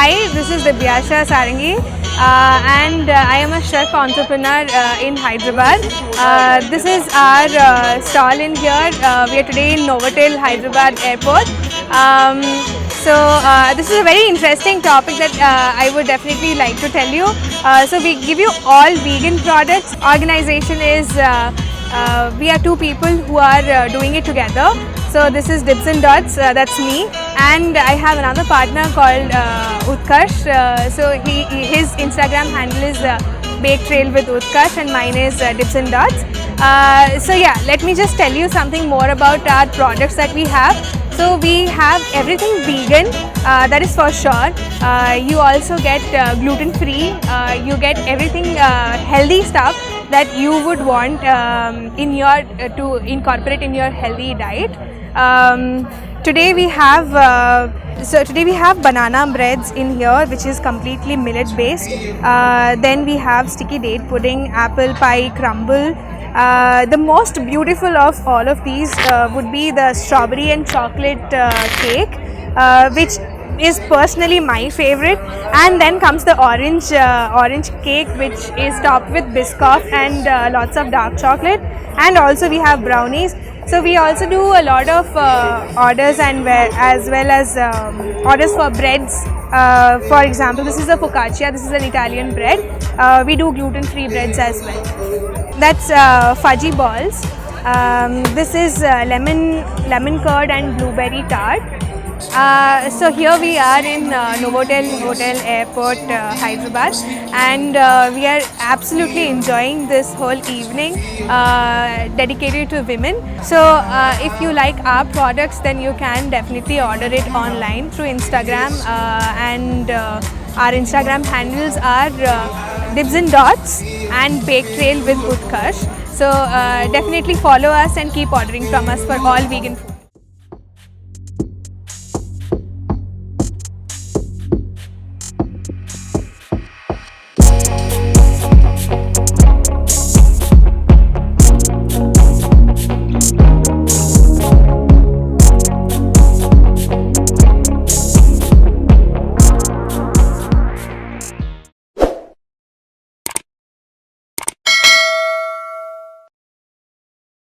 Hi, this is Dibyasha Sarangi and I am a chef entrepreneur in Hyderabad. This is our stall in here. We are today in Novotel, Hyderabad Airport. This is a very interesting topic that I would definitely like to tell you. So we give you all vegan products. Organization is we are two people who are doing it together. So this is Dips and Dots, that's me, and I have another partner called Utkarsh. His Instagram handle is Bake Trail with Utkarsh and mine is Dips and Dots. Let me just tell you something more about our products that we have. So we have everything vegan, that is for sure. You also get gluten free, you get everything healthy stuff that you would want to incorporate in your healthy diet. Today we have banana breads in here, which is completely millet based. Then we have sticky date pudding, apple pie crumble. The most beautiful of all of these would be the strawberry and chocolate cake, which is personally my favorite. And then comes the orange cake, which is topped with Biscoff and lots of dark chocolate. And also we have brownies. So we also do a lot of orders and as well as orders for breads. For example, this is a focaccia. This is an Italian bread. We do gluten-free breads as well. That's fudgy balls. This is lemon curd and blueberry tart. So here we are in Novotel Airport, Hyderabad, and we are absolutely enjoying this whole evening dedicated to women. So if you like our products, then you can definitely order it online through Instagram, and our Instagram handles are Dips and Dots and Bake Trail with Utkarsh. So definitely follow us and keep ordering from us for all vegan food.